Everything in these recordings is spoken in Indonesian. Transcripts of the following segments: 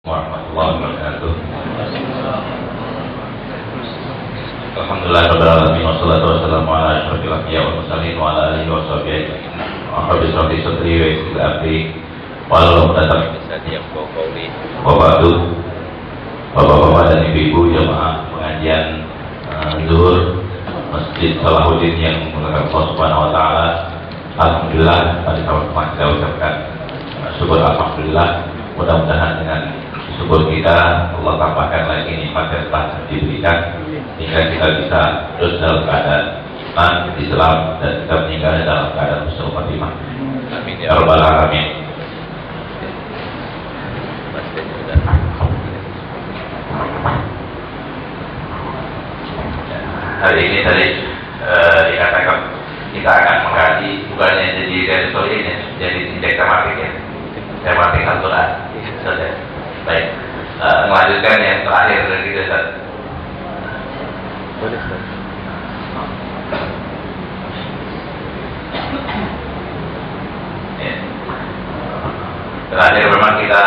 warahmatullahi wabarakatuh. Alhamdulillahirabbil alamin wassalatu wassalamu ala asyrofil anbiya'i wal mursalin wa ala alihi washabihi ajma'in. Rabbi shrah li sadri wa yassir li amri wahlul 'uqdatam min lisani yafqahu qawli. Wa ba'du. Bapak-bapak dan ibu-ibu jamaah pengajian zuhur Masjid Salahuddin yang dimuliakan Allah Subhanahu wa taala. Alhamdulillah pada kesempatan kita ucapkan syukur alhamdulillah. Mudah-mudahan dengan syukur kita Allah tambahkan lagi nikmat yang telah diberikan sehingga kita bisa terus dalam keadaan iman, Islam, dan kita meninggal dalam keadaan husnul khatimah. Amin ya rabbal alamin. Hari ini tadi dikatakan kita akan mengkaji bukannya jadi resolusi ini, jadi indeks tematik ya, tematik Al-Quran. Sudah. Baik, melanjutkan yang terakhir dari kita. Boleh, Ustaz. Ya. Terakhir memang kita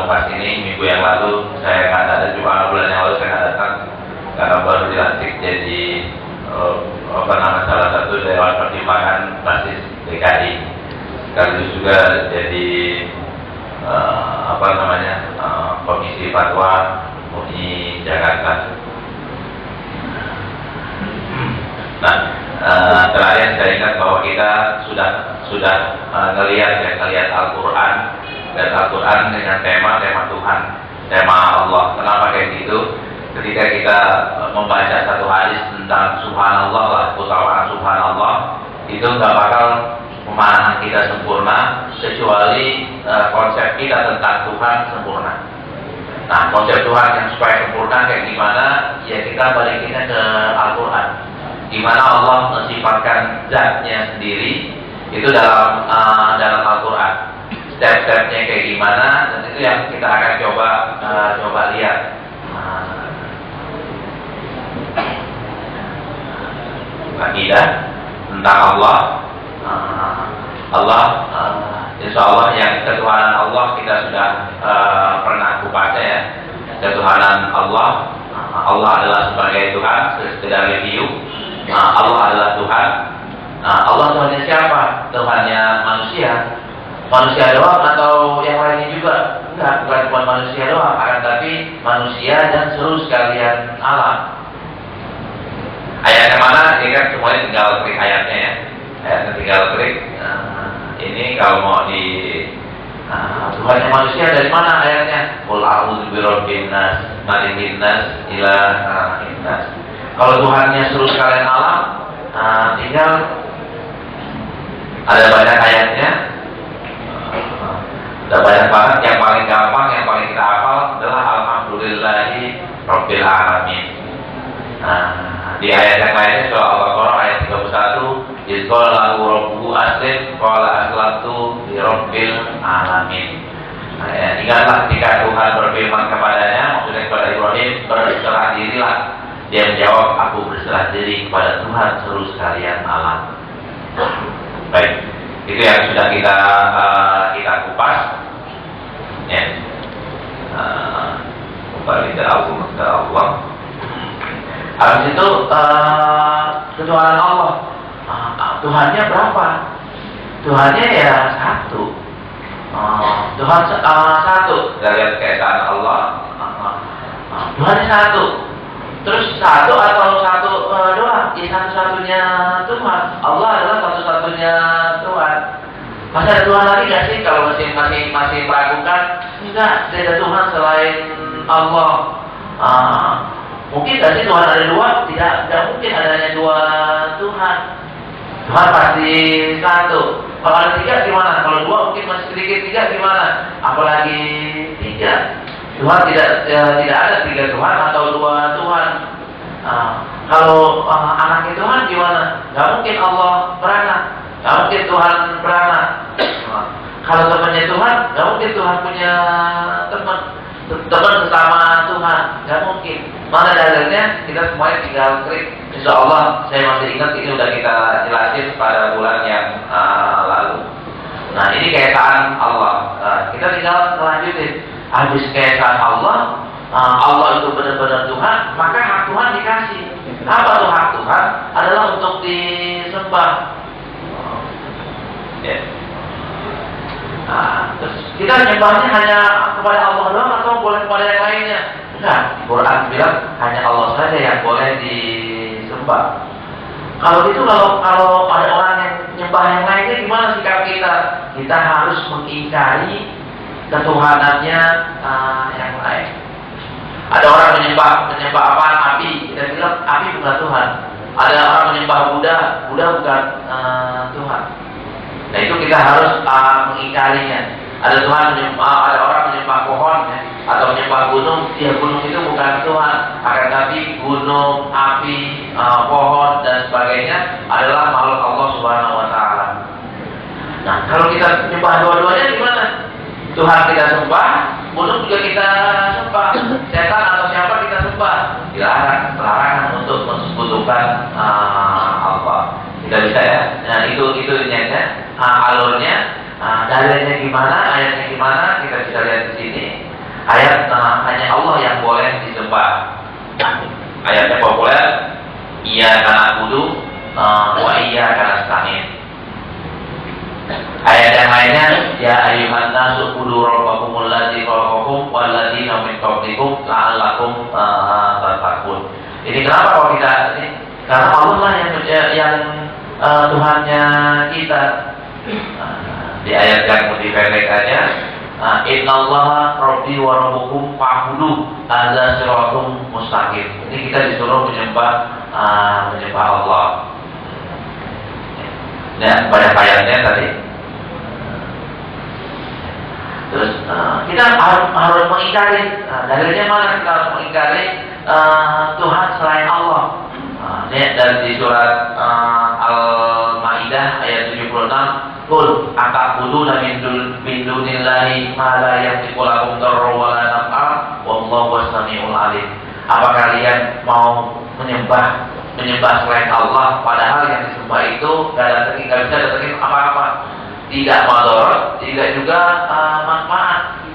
membahas ini minggu yang lalu. Saya nggak ada, cuma bulan yang lalu saya nggak datang karena baru dilantik jadi salah satu Dewan Pertimbangan Basis DKI. Sekaligus juga jadi Komisi Fatwa MUI Jakarta. Nah, terakhir saya ingat bahwa kita sudah ngelihat Al-Quran, dan Al-Quran dengan tema Tuhan, tema Allah. Kenapa kayak gitu? Ketika kita membaca satu hadis tentang Subhanallah, keutamaan Subhanallah, itu nggak bakal pemahaman kita sempurna kecuali konsep kita tentang Tuhan sempurna. Nah, konsep Tuhan yang supaya sempurna kayak gimana? Ya kita balikinnya ke Al-Quran. Gimana Allah mensifatkan zatnya sendiri itu dalam Al-Quran. Step-stepnya kayak gimana? Dan itu yang kita akan coba lihat. Akidah tentang Allah, insya Allah yang ketuhanan Allah kita sudah pernah baca ya. Ketuhanan Allah adalah sebagai Tuhan, sekedar review. Allah adalah Tuhan. Allah Tuhannya siapa? Tuhannya manusia doang atau yang lainnya juga? Enggak, bukan cuma manusia doang, akan tapi manusia dan seluruh sekalian alam. Ayatnya mana? Ini kan semuanya tinggal klik ayatnya ya. Ayatnya tinggal klik. Ini kalau mau di Tuhannya manusia dari mana ayatnya? Qul a'udzu birabbin nas, malikin nas, ilahin nas. Kalau Tuhannya seluruh sekalian alam, tinggal ada banyak ayatnya. Ada banyak banget. Yang paling gampang, yang paling kita hafal adalah alhamdulillahi rabbil alamin. Di ayat yang lainnya surah Al-Baqarah ayat 31, Izqala lahu rabbuhu aslim qala aslamtu li rabbil alamin. Ingatlah ketika Tuhan berfirman kepadanya, maksudnya kepada Ibrahim, berserah dirilah. Dia menjawab, aku berserah diri kepada Tuhan seluruh sekalian alam. Baik, itu yang sudah kita kupas. Ya. Kembali ke Allah. Habis itu ketuhanan Allah. Tuhannya berapa? Tuhannya ya satu. Tuhan satu. Kita lihat keesaan Allah. Tuhannya satu. Terus satu atau satu doang? Ya satu-satunya Tuhan. Allah adalah satu-satunya Tuhan. Masih ada Tuhan lagi nggak sih? Kalau masih meragukan, enggak. Tidak ada Tuhan selain Allah. Mungkin nggak sih Tuhan ada dua? Tidak mungkin adanya dua Tuhan. Tuhan pasti satu. Kalau ada tiga gimana? Kalau dua mungkin masih sedikit, tiga gimana? Apalagi tiga. Tuhan tidak ada tiga Tuhan atau dua Tuhan. Kalau anaknya Tuhan gimana? Nggak mungkin Allah beranak. Nggak mungkin Tuhan beranak. Kalau temannya Tuhan, nggak mungkin Tuhan punya teman sesama Tuhan, nggak mungkin. Mana dalilnya? Kita semuanya tinggal klik. Insya Allah saya masih ingat ini udah kita jelasin pada bulan yang lalu. Nah ini keesaan Allah. Kita tinggal lanjutin. habis keesaan Allah, Allah itu benar-benar Tuhan, maka hak Tuhan dikasih. Apa tuh hak Tuhan? Adalah untuk disembah. Ya. Terus kita nyembahnya hanya kepada Allah doang atau boleh kepada yang lainnya? Enggak. Quran bilang hanya Allah saja yang boleh disembah. Kalau gitu, kalau ada orang yang nyembah yang lainnya, gimana sikap kita? Kita harus mengingkari ketuhanannya yang lain. Ada orang menyembah apaan? Api. Kita bilang api bukan Tuhan. Ada orang menyembah Buddha bukan Tuhan. Nah itu kita harus mengingkarinya. Ada orang menyembah pohon ya, atau menyembah gunung. Ya gunung itu bukan Tuhan. Akan tapi gunung, api, pohon dan sebagainya adalah makhluk Allah Subhanahu Wa Taala. Nah kalau kita menyembah dua-duanya gimana? Tuhan kita sembah, gunung juga kita sembah, setan atau siapa kita sembah. Larangan untuk mensekutukan Allah. Tidak bisa ya. Nah itu niatnya, alurnya. Dalilnya gimana, ayatnya gimana, kita bisa lihat di sini. Ayat hanya Allah yang boleh disembah. Ayatnya populer, iya karena kudu, wa iya karena nasta'in. Ayat yang lainnya, ya ayyuhan nasu kudu rabbakumul ladzi khalaqakum wal ladzina min qablikum la'allakum tattaqun. Ini kenapa kalau kita ini? Karena Allah lah yang Tuhannya kita. Di ayat yang lebih pendek aja, innallaha rabbi wa rabbukum fa'budu hadza siratum mustaqim. Ini kita disuruh menyembah Allah. Nah, banyak ayatnya tadi. Terus kita harus mengingkari. Dalilnya mana kita harus mengingkari Tuhan selain Allah? Ini dari surat Al-Maidah ayat 76. Qul ata'buduna min dunillahi ma la yamliku lakum darran wa la naf'a wallahu was-sami'ul 'alim. Apa kalian mau menyembah selain Allah padahal yang disembah itu enggak bisa datangin apa-apa, tidak mudarat, tidak juga manfaat.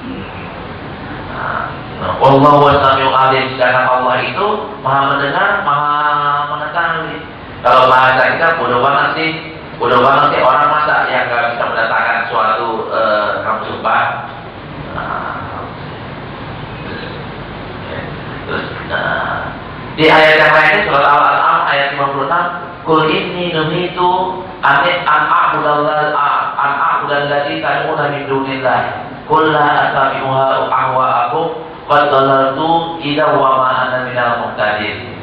Wallahu was-sami'ul 'alim, sedangkan Allah itu Maha mendengar, Maha mengetahui. Kalau bahasa kita bodoh banget sih orang masa yang nggak bisa mendatangkan suatu kamu sembah. Terus di ayat yang lainnya surat Al-An'am ayat 56, Qul inni nuhitu an a'budal ladzi tad'una min dunillah qul la attabi'u ahwa'akum qad dhalaltu idza wa ma ana minal muhtadin.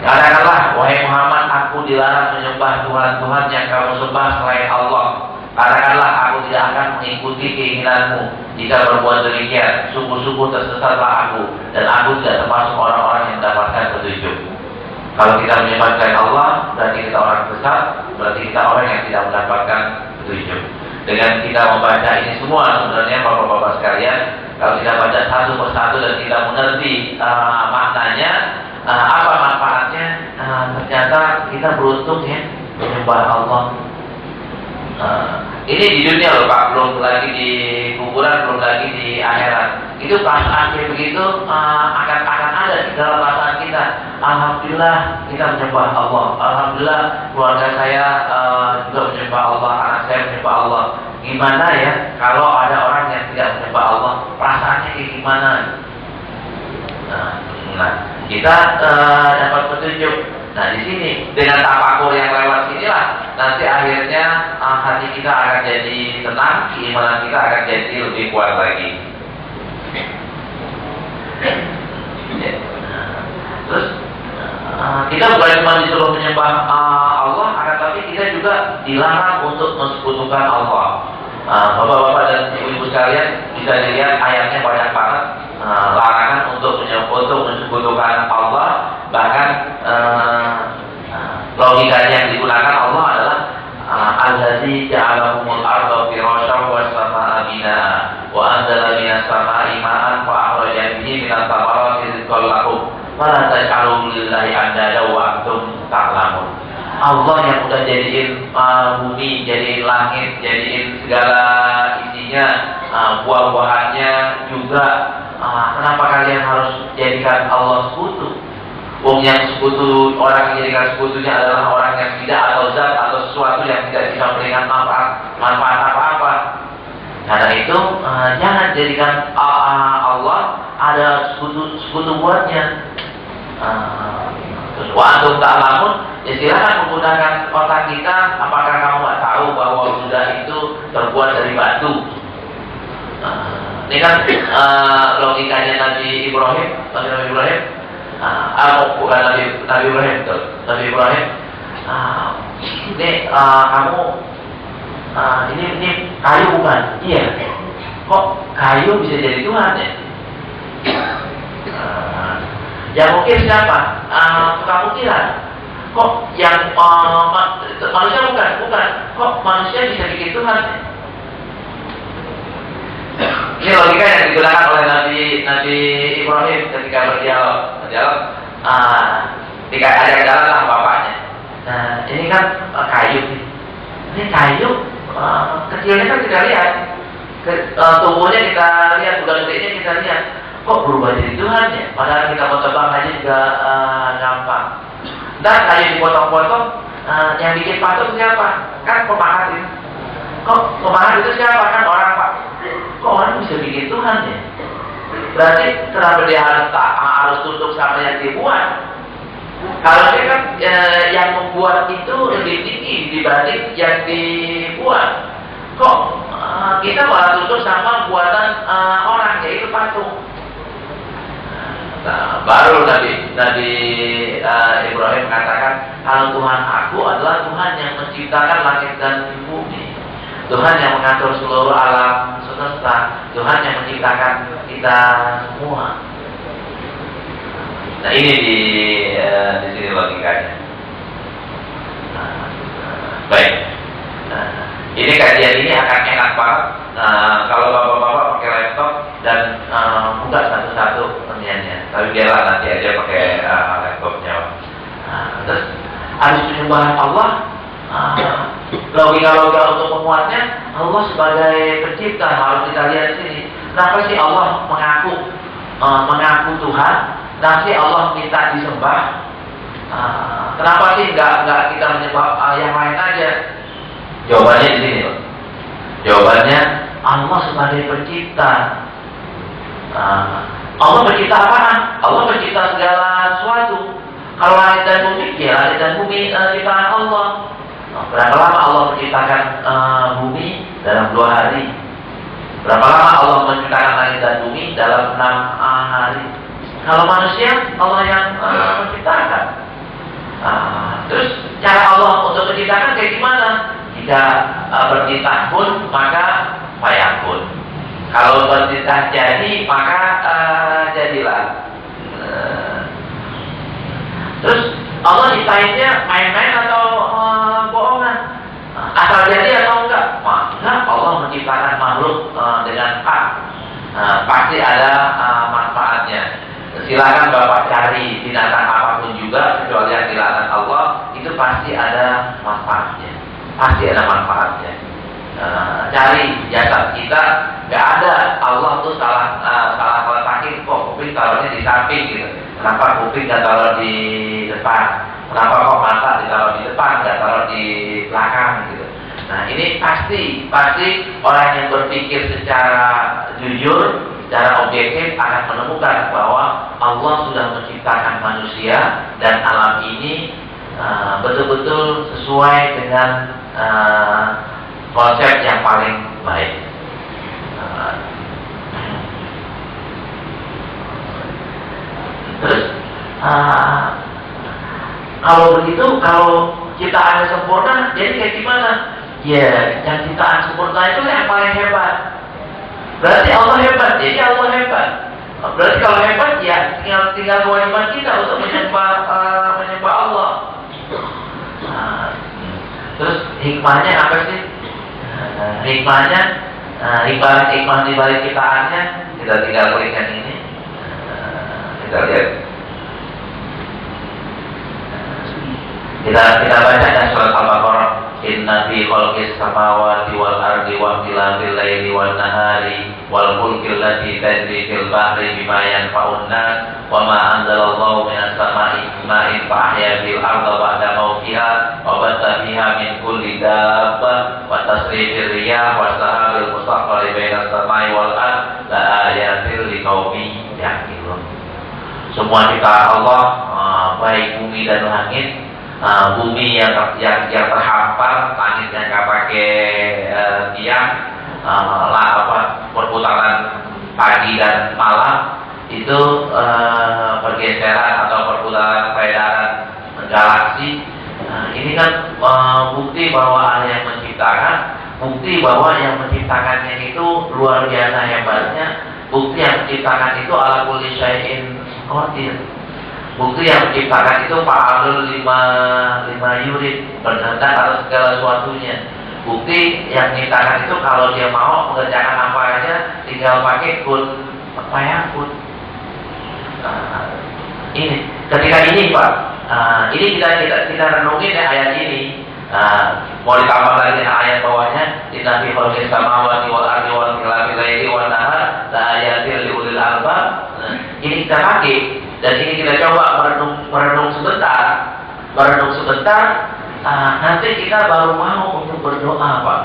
Katakanlah wahai Muhammad, aku dilarang menyembah Tuhan yang kamu sembah selain Allah. Katakanlah aku tidak akan mengikuti keinginanmu. Jika berbuat demikian, sungguh-sungguh tersesatlah aku, dan aku tidak termasuk orang-orang yang mendapatkan petunjuk. Kalau kita menyembah selain Allah, berarti kita orang sesat, berarti kita orang yang tidak mendapatkan petunjuk. Dengan kita membaca ini semua, sebenarnya bapak-bapak sekalian, kalau kita baca satu persatu dan kita mengerti maknanya, apa manfaatnya? Ternyata kita beruntung ya menyembah Allah. Ini di dunia loh Pak, belum lagi di kuburan, belum lagi di akhirat. Itu perasaan kayak begitu akan ada di dalam perasaan kita. Alhamdulillah kita menyembah Allah. Alhamdulillah keluarga saya juga menyembah Allah, anak saya menyembah Allah. Gimana ya kalau ada orang yang tidak menyembah Allah? Perasaannya kayak gimana? Nah, kita dapat petunjuk. Nah, di sini dengan tafakur yang lewat sinilah nanti akhirnya hati kita akan jadi tenang, keimanan kita akan jadi lebih kuat lagi. Terus kita bukan cuma disuruh menyembah Allah, akan tapi kita juga dilarang untuk mensekutukan Allah. Bapak-bapak dan ibu-ibu sekalian bisa dilihat ayatnya banyak banget larangan untuk mensekutukan Allah. Bahkan logikanya yang digunakan Allah adalah allazi ja'alakumul arda firasyan was samaa'a binaa'a wa anzala minas samaa'i ma'an fa akhraja bihi minats thamarati rizqan lakum fala taj'alu lillahi andada wa antum ta'lamun. Allah yang udah jadiin bumi, jadiin langit, jadiin segala isinya buah-buahannya juga. Kenapa kalian harus jadikan Allah sekutu? Wong yang sekutu, orang yang jadikan sekutunya adalah orang yang tidak atau zat atau sesuatu yang tidak bisa memberikan manfaat apa-apa. Karena itu jangan jadikan Allah ada sekutu buatnya. Terus waktu tak lamun, ya silakan menggunakan otak kita. Apakah kamu nggak tahu bahwa Buddha itu terbuat dari batu? Ini kan logikanya Nabi Ibrahim. Bukan Nabi Ibrahim, betul. Nabi Ibrahim. Ini kamu ini kayu bukan? Iya. Kok kayu bisa jadi Tuhan ya? Ya mungkin siapa? Kemungkinan. Kok yang manusia bukan? Kok manusia bisa bikin Tuhan ya? Ini logika yang digunakan oleh Nabi Ibrahim ketika berdialog. Ketika ada jalan lah bapaknya. Nah ini kan kayu. Ini kayu kecilnya kan kita lihat, tumbuhnya kita lihat, bukan gedenya kita lihat. Kok berubah jadi Tuhan ya? Padahal kita mau tebang aja juga gampang. Dan kayu dipotong-potong, yang bikin patung siapa? Kan pemahat itu. Kok pemahat itu siapa? Kan orang Pak. Kok orang bisa bikin Tuhan ya? Berarti kenapa dia harus tunduk sama yang dibuat? Kalau dia kan yang membuat itu lebih tinggi dibanding yang dibuat. Kok kita malah tunduk sama buatan orang, yaitu patung? Nah, baru Nabi Ibrahim mengatakan, kalau Tuhan aku adalah Tuhan yang menciptakan langit dan bumi, Tuhan yang mengatur seluruh alam semesta, Tuhan yang menciptakan kita semua. Nah ini di sini logikanya. Baik. Ini kajian ini akan enak banget kalau bapak-bapak pakai laptop dan buka satu-satu pertanyaannya. Tapi biarlah nanti aja pakai laptopnya. Terus harus penyembahan Allah. Logika-logika untuk memuatnya, Allah sebagai pencipta harus kita lihat di sini. Kenapa sih Allah mengaku Tuhan? Kenapa sih Allah minta disembah? Kenapa sih nggak kita menyembah yang lain aja? Jawabannya di sini, Pak. Jawabannya Allah sebagai pencipta. Allah pencipta apaan? Allah pencipta segala sesuatu. Kalau langit dan bumi, ya langit dan bumi ciptaan Allah. Berapa lama Allah menciptakan bumi? Dalam 2 hari. Berapa lama Allah menciptakan langit dan bumi? Dalam 6 hari. Kalau manusia, Allah yang menciptakan. Terus cara Allah untuk menciptakan kayak gimana? Jika bertitah pun, maka fayakun. Kalau bertitah jadi, maka jadilah. Terus Allah ciptainnya main-main atau bohongan? Asal jadi atau enggak? Enggak, Allah menciptakan makhluk dengan hak. Pasti ada manfaatnya. Silakan Bapak cari binatang apapun juga, kecuali yang dilarang Allah, itu pasti ada manfaatnya. Pasti ada manfaatnya. Cari jasad kita, nggak ada. Allah tuh salah letakin, kok kuping taruhnya di samping gitu. Kenapa kuping nggak taruh di depan? Kenapa kok mata ditaruh di depan, nggak taruh di belakang gitu? Nah ini pasti orang yang berpikir secara jujur, secara objektif akan menemukan bahwa Allah sudah menciptakan manusia dan alam ini betul-betul sesuai dengan konsep yang paling baik. Terus kalau begitu, kalau ciptaannya sempurna, jadi kayak gimana? Ya, yang ciptaan sempurna itu yang paling hebat. Berarti Allah hebat, jadi Allah hebat. Berarti kalau hebat ya tinggal kewajiban kita untuk menyembah Allah. Terus hikmahnya apa sih? Hikmahnya, hikmah di balik ciptaannya, kita tinggal klikkan ini. Kita lihat. Kita baca dan surat Al-Baqarah. Inna fi fi khalqis samawati wal ardi wa ikhtilafil laili wan nahari wal fulkil lati tajri fil bahri bima yanfa'un nas wa ma anzalallahu minas sama'i ma'in fa ahya bil arda ba'da mawtiha wa batha fiha min kulli dabbah wa tasrifir riyah wa sahabil mustaqqali bainas samai wal ard la ayatil liqaumin yaqilun. Semua ciptaan Allah, baik bumi dan langit, bumi yang terhampar, langit yang nggak pakai tiang, perputaran pagi dan malam itu pergeseran atau perputaran peredaran galaksi. Ini kan bukti bahwa Allah yang menciptakan, bukti bahwa yang menciptakannya itu luar biasa hebatnya, bukti yang menciptakan itu ala kulli syai'in qadir. Bukti yang menciptakan itu fa'alul lima yurid, berkehendak atas segala sesuatunya. Bukti yang menciptakan itu kalau dia mau mengerjakan apa aja tinggal pakai kun fayakun. Ini ketika ini Pak, ini kita renungin ayat ini. Mau ditambah lagi dengan ayat bawahnya, inna fi khalqis samawati wal ardi wa ikhtilafil laili wan nahar la ayatil liulil albab. Ini kita pakai dan ini kita coba merenung sebentar, nanti kita baru mau untuk berdoa Pak,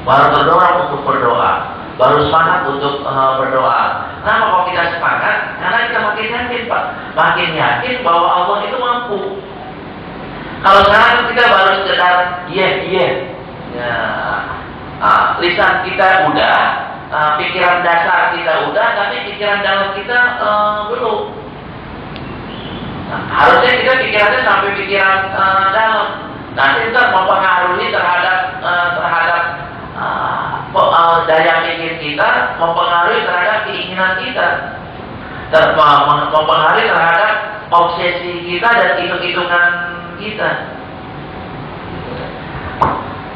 baru terdorong untuk berdoa, baru semangat untuk berdoa. Kenapa kok kita semangat? Karena kita makin yakin Pak, makin yakin bahwa Allah itu mampu. Kalau sekarang kita baru sekedar iya, lisan kita udah, pikiran dasar kita udah, tapi pikiran dalam kita belum. Harusnya kita pikirannya sampai pikiran dalam. Nanti kita mempengaruhi terhadap daya pikir kita, mempengaruhi terhadap keinginan kita, mempengaruhi terhadap obsesi kita dan hitung-hitungan kita.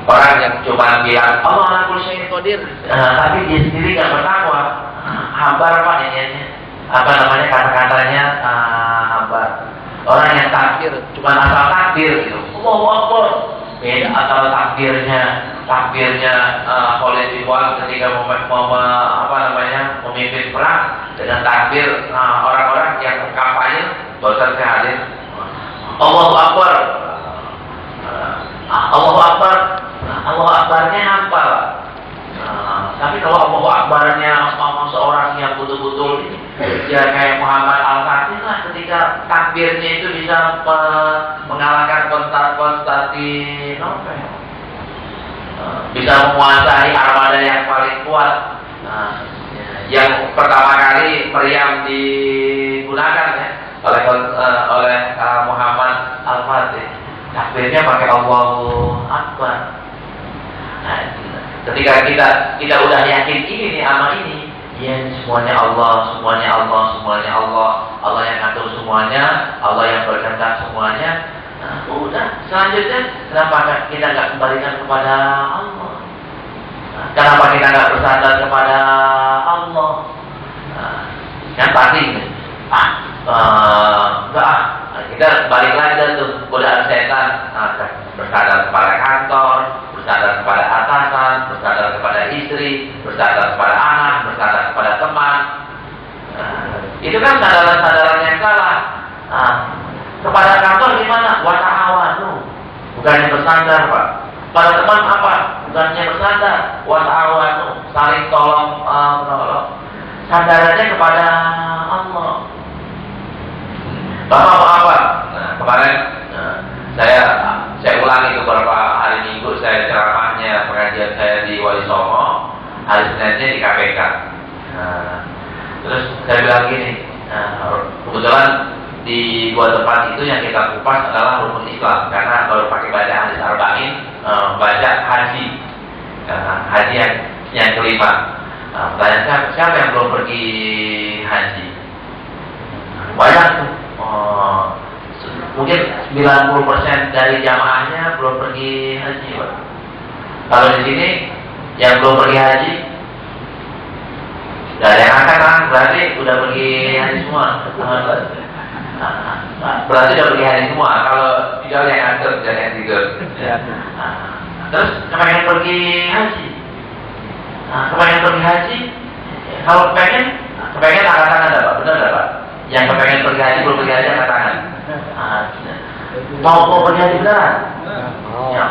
Orang yang cuma bilang Allah ala kulli syai'in qadir, tapi dia sendiri nggak bertakwa, hambar Pak ini, apa namanya kata-katanya hambar. Orang yang takbir cuma asal takbir gitu, Allahu Akbar. Beda antara takbirnya Khalid bin Walid ketika memimpin perang dengan takbir orang-orang yang kampanye bosan hadir. Allahu Akbar. Allahu Akbar. Allahu Akbarnya hafal. Tapi kalau Allahu Akbarnya seorang yang betul-betul ya kayak Muhammad Al-Fatih lah, ketika takbirnya itu bisa mengalahkan Konstantinopel, bisa menguasai armada yang paling kuat, yang pertama kali meriam digunakan ya oleh Muhammad Al-Fatih. Takbirnya pakai Allahu Akbar. Nah, ketika kita udah yakin ini nih sama ini, ya semuanya Allah, Allah yang ngatur semuanya, Allah yang berkehendak semuanya. Nah, udah selanjutnya kenapa kita nggak kembalikan kepada Allah? Nah, kenapa kita nggak bersandar kepada Allah? Nah, kan pasti kita balik lagi tuh godaan setan, bersandar kepada kantor, bersandar kepada atasan, bersandar kepada istri, bersandar kepada anak, bersandar kepada teman. Itu kan sandaran-sandaran yang salah. Kepada kantor gimana? Wa ta'awanu, bukannya bersandar Pak. Pada teman apa? Bukannya bersandar. Wa ta'awanu, saling tolong menolong. Sandarannya kepada Allah. Bapak mau apa? Nah, kemarin saya ulangi beberapa hari Minggu saya ceramahnya pengajian saya di Wali Songo, hari Seninnya di KPK. Terus saya bilang gini, kebetulan di dua tempat itu yang kita kupas adalah rukun Islam, karena baru pakai baca hadis arba'in, baca haji, haji yang kelima. Pertanyaan siapa yang belum pergi haji? Banyak tuh. Mungkin 90% dari jamaahnya belum pergi haji Pak. Kalau di sini yang belum pergi haji gak ada yang angkat kan, berarti udah pergi haji semua. Berarti udah pergi haji semua. Kalau tinggal yang angkat dan yang tidur. Terus kepengen pergi haji. Kepengen pergi haji, kalau kepengen angkat tangan dapat, benar dapat. Yang kepengen pergi haji belum pergi haji angkat tangan. Mau pergi haji beneran? Ya.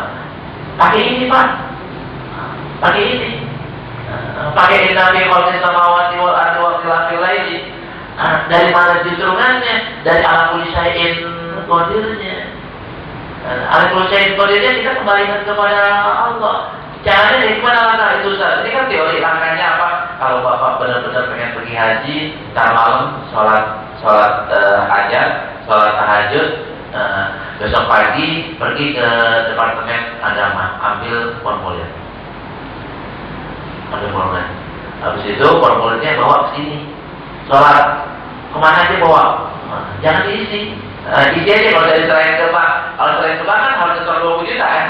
Pakai ini Pak, pakai ini. Pakai Nabi Muhammad SAW wal ardi wal khilafil laili. Dari mana juntrungannya? Dari ala kulli syai'in qadirnya. Ala kulli syai'in qadirnya kita kembalikan kepada Allah. Caranya dari mana langkah itu Ustaz? Ini kan teori langkahnya apa? Kalau Bapak benar-benar pengen pergi haji, ntar malam sholat hajat, sholat tahajud, besok pagi pergi ke Departemen Agama, ambil formulir. Habis itu formulirnya bawa ke sini. Sholat kemana aja bawa? Jangan diisi. Isi aja kalau dari selain Ka'bah. Kalau selain Ka'bah kan harus setor 20 juta ya.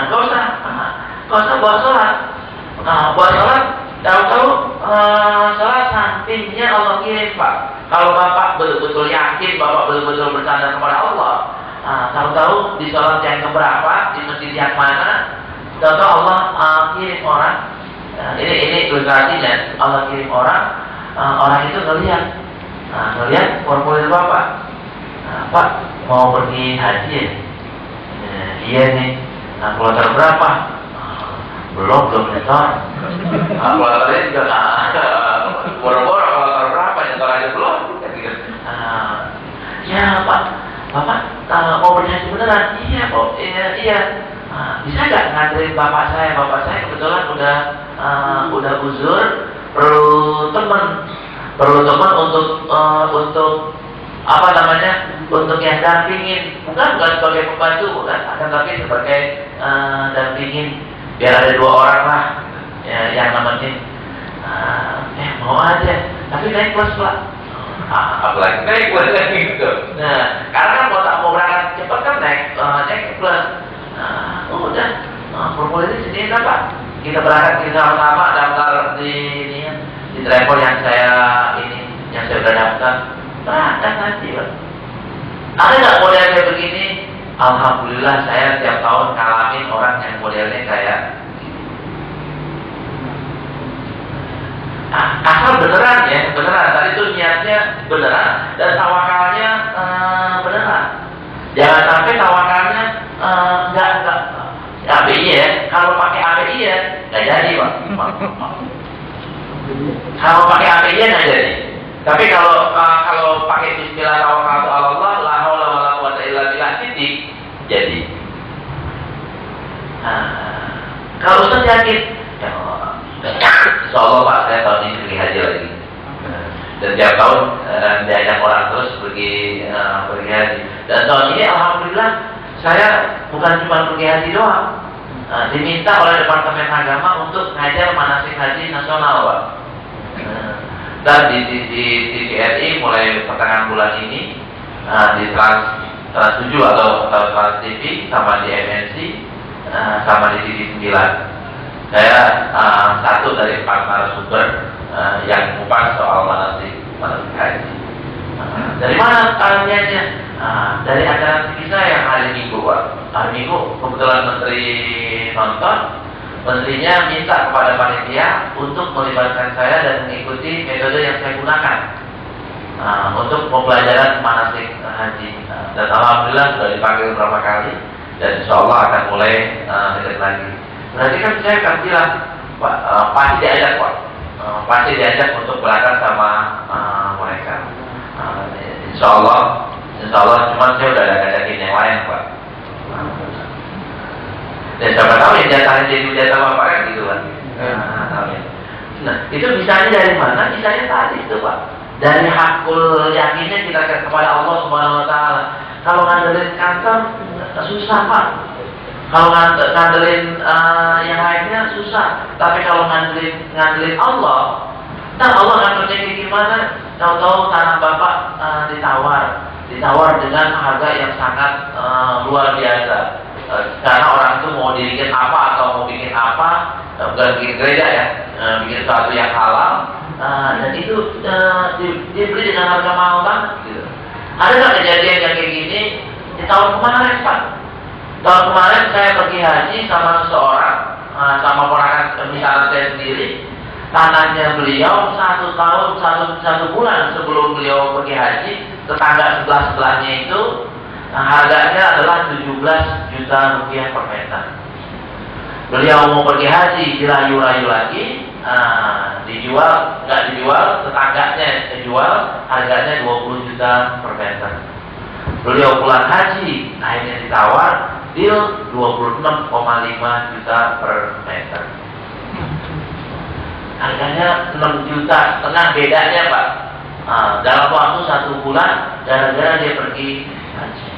Gak usah bawa sholat. Buat sholat, tahu-tahu sholat sampingnya Allah kirim Pak. Kalau Bapak betul-betul yakin, Bapak betul-betul bersandar kepada Allah. Tahu-tahu di sholat yang keberapa, di masjid yang mana, tahu-tahu Allah kirim orang. Ini ilustrasinya. Allah kirim orang itu ngelihat formulir Bapak. Pak mau pergi haji ya? Iya nih. Kloter berapa? Belum nyetor. Kloternya juga boro-boro kloter berapa? Nyetor aja belum. Ya Pak, Bapak mau pergi haji beneran? Iya Pak, iya. Bisa nggak nganterin bapak saya? Bapak saya kebetulan udah uzur, perlu teman untuk apa namanya? Untuk yang dampingin, bukan sebagai pembantu, bukan, akan tapi sebagai dampingin, biar ada 2 orang lah yang nemenin. Mau aja, tapi naik kelas Pak. Apalagi naik kelas gitu. Nah, karena kan mau berangkat cepat kan naik kelas. Udah, formulirnya sini Pak. Kita berangkat kita sama-sama daftar di travel yang saya udah daftar. Berangkat nanti Pak. Ada nggak model kayak begini? Alhamdulillah saya tiap tahun ngalamin orang yang modelnya kayak asal beneran ya, beneran. Tadi itu niatnya beneran dan tawakalnya beneran. Jangan sampai tawakalnya enggak API ya. Kalau pakai API ya nggak jadi Pak. Kalau pakai API ya nggak jadi. Tapi kalau pakai Bismillah tawakkaltu 'ala Allah la haula wala quwwata illa billah titik jadi. Kalau Ustaz yakin, insyaallah Pak saya tahun ini pergi haji lagi. Dan tiap tahun diajak orang terus pergi haji. Dan tahun ini alhamdulillah saya bukan cuma pergi haji doang. Diminta oleh Departemen Agama untuk ngajar manasik haji nasional Pak. Dan di TVRI mulai pertengahan bulan ini di Trans 7 atau Trans TV sama di MNC sama di TV 9 saya satu dari 4 narasumber yang mengupas soal manasik haji. Dari mana kaliannya? Dari acara TV saya yang hari Minggu Pak. Hari Minggu kebetulan Menteri nonton. Menterinya minta kepada panitia untuk melibatkan saya dan mengikuti metode yang saya gunakan untuk pembelajaran manasik haji. Dan alhamdulillah sudah dipanggil beberapa kali dan insya Allah akan mulai dekat lagi. Berarti kan saya akan bilang Pak, pasti diajak Pak, pasti diajak untuk berangkat sama mereka. Insya Allah. Cuma saya udah ada ngajakin yang lain Pak. Dan siapa tahu yang jatahnya jadi jatah Bapak kan gitu kan. Nah, itu misalnya dari mana? Misalnya tadi itu Pak. Dari hakul yakinnya kita kepada Allah Subhanahu wa taala. Kalau ngandelin kantor susah Pak. Kalau ngandelin yang lainnya susah. Tapi kalau ngandelin Allah, ntar Allah akan kerja gimana? Tahu-tahu tanah Bapak ditawar dengan harga yang sangat luar biasa. Karena orang itu mau dirikan apa atau mau bikin apa, bukan bikin gereja ya, bikin sesuatu yang halal, dan itu dibeli dengan harga mahal banget gitu. Ada nggak kejadian yang kayak gini di tahun kemarin Pak? Tahun kemarin saya pergi haji sama seseorang, sama ponakan misalnya saya sendiri. Tanahnya beliau 1 tahun, satu bulan sebelum beliau pergi haji, tetangga sebelahnya itu harganya adalah 17 juta rupiah per meter. Beliau mau pergi haji, dirayu-rayu lagi, dijual, nggak dijual, tetangganya dijual, harganya 20 juta per meter. Beliau pulang haji, akhirnya ditawar, deal 26,5 juta per meter. Harganya 6 juta setengah bedanya Pak. Dalam waktu 1 bulan, gara-gara dia pergi haji.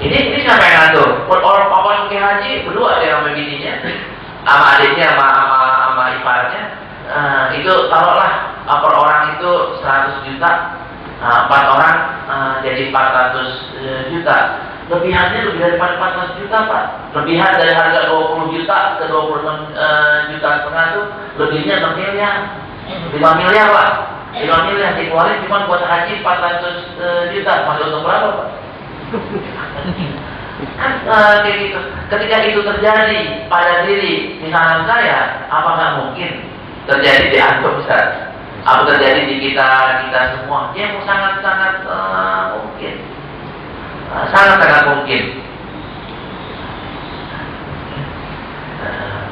Ini siapa yang ngatur? Orang papa pergi haji berdua dia sama bininya, sama adiknya, sama iparnya. Itu taruhlah per orang itu 100 juta, 4 orang jadi 400 juta. Lebihannya lebih dari 400 juta Pak. Lebihan dari harga 20 juta ke 26 juta setengah itu lebihnya 6 miliar, 5 miliar Pak. 5 miliar dikeluarin cuma buat haji 400 juta. Masuk untuk berapa Pak? Kan kayak gitu. Ketika itu terjadi pada diri misalnya saya, apa nggak mungkin terjadi di antum Ustaz? Apa terjadi di kita semua? Ya sangat-sangat mungkin. Sangat-sangat mungkin.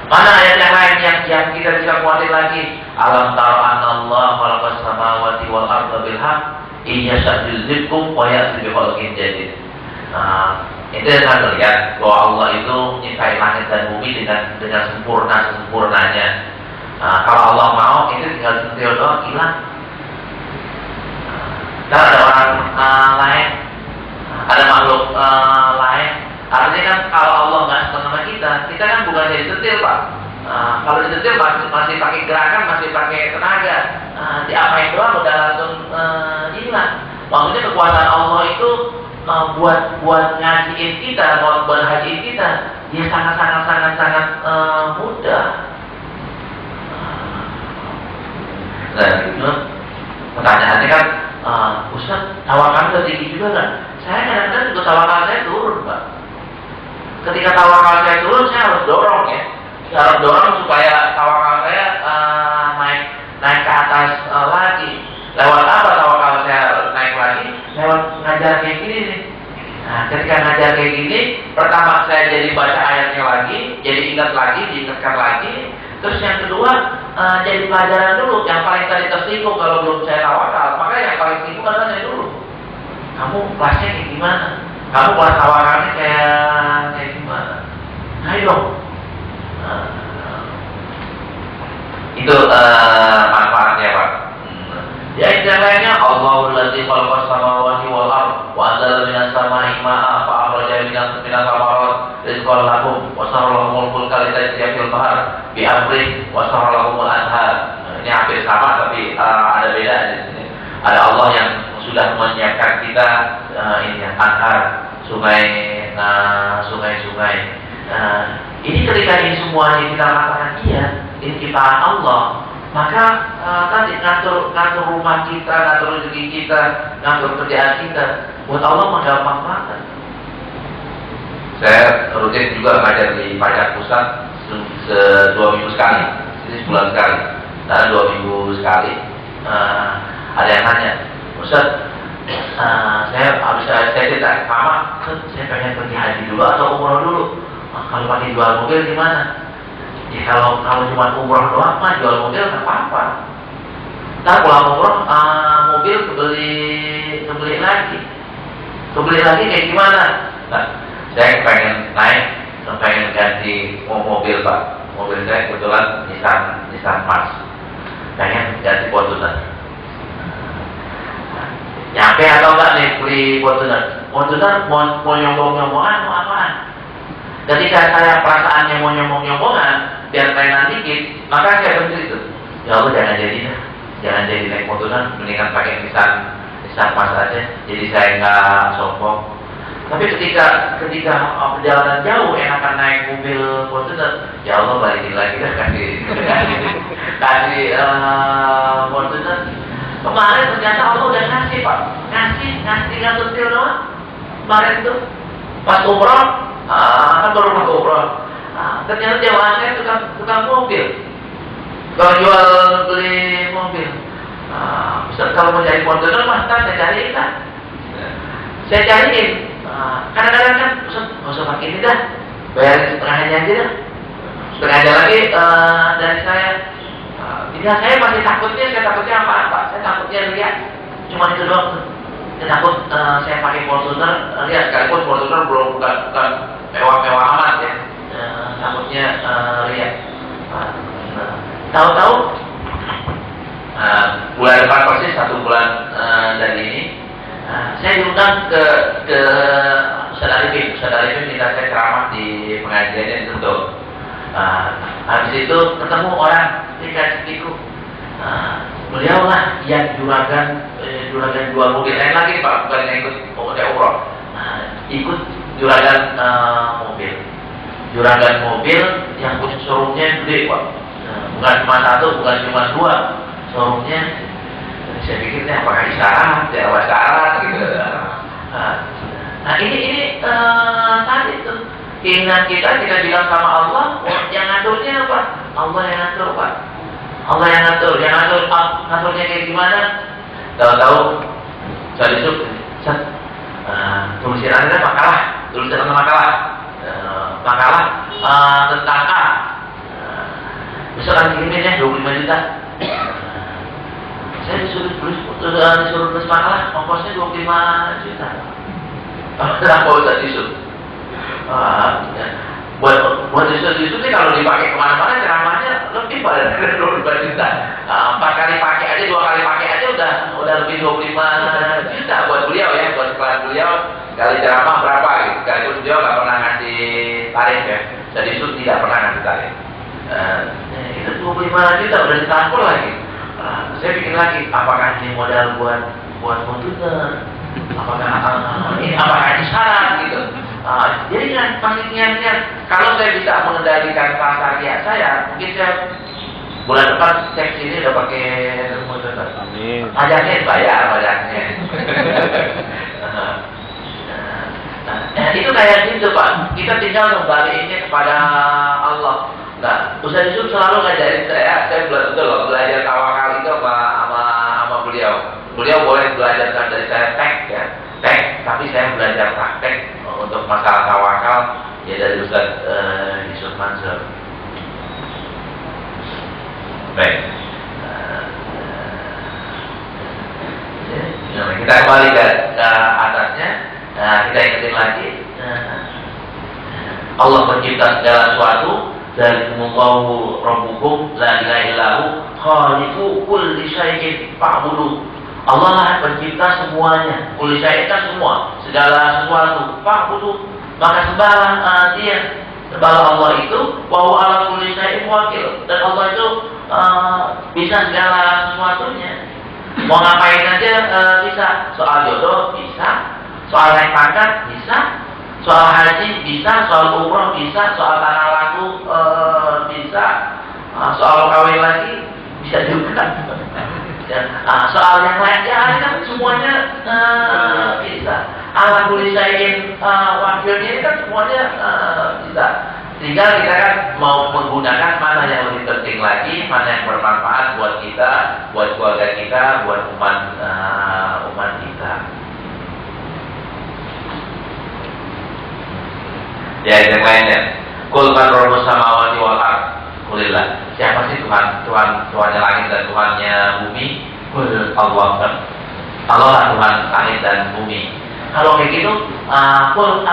Mana ayat yang lain yang kita bisa kuatin lagi? Alam tara anallahu khalaqas samawati wal arda bil haqq iya yasha'u wa ya'ti bi khalqin jadid. Itu yang saya lihat bahwa Allah itu nyiptain langit dan bumi dengan sempurnanya. Kalau Allah mau itu tinggal sentil doang hilang. Kalau ada orang lain, ada makhluk lain, artinya kan kalau Allah nggak senang sama kita kan bukan jadi sentil Pak. Kalau disentil masih pakai gerakan, masih pakai tenaga, diapain doang udah langsung hilang. Maksudnya kekuasaan Allah itu buat ngajiin kita, buat hajiin kita, dia sangat mudah. Nah, gitu. Pertanyaannya kan, Ustaz, tawakal udah tinggi juga kan? Saya kadang-kadang juga tawakal saya turun, Pak. Ketika tawakal saya turun, saya harus dorong ya. Saya harus dorong supaya tawakal saya naik ke atas lagi. Lewat apa tawakal saya naik lagi? Lewat ngajar kayak gini nih. Nah, ketika ngajar kayak gini, pertama saya jadi baca ayatnya lagi, jadi ingat lagi, diingatkan lagi. Terus yang kedua, jadi pelajaran dulu. Yang paling tadi tersinggung kalau belum saya tawakal, maka yang paling tersinggung adalah saya dulu. Kamu kelasnya kayak gimana? Kamu kelas tawakalnya kayak gimana? Ayo dong. Itu manfaatnya Pak. Ya yang lainnya Allahul ladzi khalaqas samawati wal ardh wa anzala minas samai ma'a fa akhraja minal thamarat rizqan lakum wa sahara lakumul fulka litajriya fil bahr bi amrihi wa sahara lakumul anhar. Ini hampir sama tapi ada beda di sini. Ada Allah yang sudah menyiapkan kita ini anhar, sungai-sungai. Ini ketika ini semuanya kita katakan iya, ini ciptaan Allah. Maka tadi ngatur rumah kita, ngatur rezeki kita, ngatur kerjaan kita, buat Allah mah gampang banget. Saya rutin juga ngajar di pajak pusat 2 minggu sekali, ini sebulan sekali, dan 2 minggu sekali. Ada yang nanya, Ustaz, saya cerita, Mama, saya pengen pergi haji dulu atau umroh dulu. Kalau pakai jual mobil gimana? Ya kalau cuma umroh doang mah jual mobil nggak apa-apa. Ntar pulang umroh mobil kebeli lagi kayak gimana? Nah, saya pengen ganti mobil Pak. Mobil saya kebetulan Nissan Mars. Pengen ganti Fortuner. Nyampe atau enggak nih beli Fortuner? Fortuner mau nyombong-nyombongan mau apaan? Ketika saya perasaannya mau nyombong-nyombongan biar kainan dikit, maka saya berpikir itu, ya Allah jangan jadi naik Fortuner, mendingan pakai Nissan Mars aja, jadi saya nggak sombong. Tapi ketika perjalanan jauh enakan naik mobil Fortuner, ya Allah balikin lagi lah kasih Fortuner. Kemarin ternyata Allah udah ngasih Pak, ngasih nggak sentil doang. Kemarin tuh Pas umroh, kan baru mau umroh. Ternyata jamaah saya tukang mobil, kalau jual beli mobil. Ustaz, kalau mau cari Fortuner mas, saya cariin kan. Saya cariin. Kadang-kadang kan Ustaz, nggak usah pakai ini dah, bayarin setengahnya aja dah. Setengahnya lagi dari saya. Tidak, saya masih takutnya apa? Saya takutnya lihat, cuma itu doang. Saya takut saya pakai Fortuner, lihat sekalipun Fortuner bukan mewah-mewah amat ya. Takutnya lihat. Tahu-tahu bulan depan persis 1 bulan dari ini, saya diundang ke Ustaz Arifin minta saya ceramah di pengajiannya tentu. Habis itu ketemu orang dikasihku, beliau lah yang juragan jual mobil. Lain lagi Pak, bukan yang ikut umroh, ikut juragan mobil yang punya showroomnya gede Pak. Bukan cuma 1, bukan cuma 2 showroomnya. Saya pikirnya apakah isyarat gitu. Nah ini tadi tuh keinginan kita bilang sama Allah, yang ngaturnya apa? Allah yang ngatur Pak. Allah yang ngaturnya kayak gimana? Tahu-tahu saya disuruh tulisan Anda makalah tentang A. Misalkan kirimin ya 25 juta. Saya disuruh tulis makalah, ongkosnya 25 juta. Kenapa usah disuruh? Buat disuruh nih kalau dipakai kemana-mana ceramahnya lebih pada 25 juta. 4 kali pakai aja, 2 kali pakai aja udah lebih 25 juta buat beliau ya, buat kelas beliau. Kali ceramah berapa gitu. Sekalipun beliau nggak pernah ngasih tarif ya. Jadi disuruh tidak pernah ngasih tarif. Itu 25 juta udah ditransfer lagi. Saya pikir lagi, apakah ini modal buat Fortuner? Apakah ini syarat gitu? Jadi kan masih niat kalau saya bisa mengendalikan rasa riak saya, mungkin saya bulan depan cek sini udah pakai Fortuner. Amin. Pajaknya bayar pajaknya. Itu kayak gitu Pak. Kita tinggal kembaliinnya kepada Allah. Nah, Ustaz Yusuf selalu ngajarin saya belajar tawakal itu sama beliau. Beliau boleh belajar dari saya tek, tapi saya belajar praktek untuk masalah tawakal ya dari Ustaz Yusuf Mansur. Baik. Kita kembali ke atasnya. Kita ingetin lagi. Allah mencipta segala sesuatu. Dzalikumullahu rabbukum la ilaha illahu khaliqu kulli syai'in fa'budu. Allah lah pencipta semuanya. Kulli syai'in kan semua, segala sesuatu. Fa'budu, maka sembahlah Dia. Sembahlah Allah itu wa huwa ala kulli syai'in wakil. Dan Allah itu bisa segala sesuatunya. Mau ngapain aja bisa. Soal jodoh bisa, soal naik pangkat bisa, soal haji bisa, soal umroh bisa, soal tanah laku bisa, soal kawin lagi bisa juga. Soal yang lain ya kan semuanya bisa. Ala kulli syai'in wakilnya ini kan semuanya bisa. Tinggal kita kan mau menggunakan mana yang lebih penting lagi, mana yang bermanfaat buat kita, buat keluarga kita, buat umat kita. Ya yang lainnya. Qul man rabbus samawati wal ardh. Qulillah. Siapa sih Tuhannya langit dan Tuhannya bumi? Qul Allah kan. Allah lah Tuhan langit dan bumi. Kalau kayak gitu, qul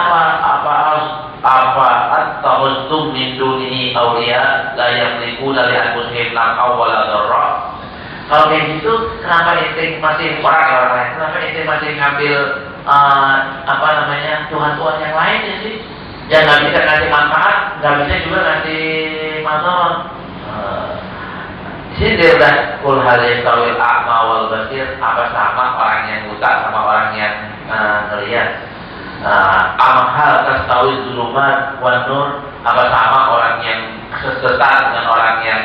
apa at-takhuztum min dunihi awliya la yamlikuna li anfusihim naf'an wa la dharra. Kalau kayak gitu, kenapa ente masih orang lain? Kenapa ente masih ngambil Tuhan-Tuhan yang lain ya sih? Yang nggak bisa ngasih manfaat, nggak bisa juga ngasih manfaat. Di sini dia udah kul hal yastawil a'ma wal basir, apa sama orang yang buta sama orang yang ngelihat. Amhal tastawil zulumat wan nur, apa sama orang yang sesat dengan orang yang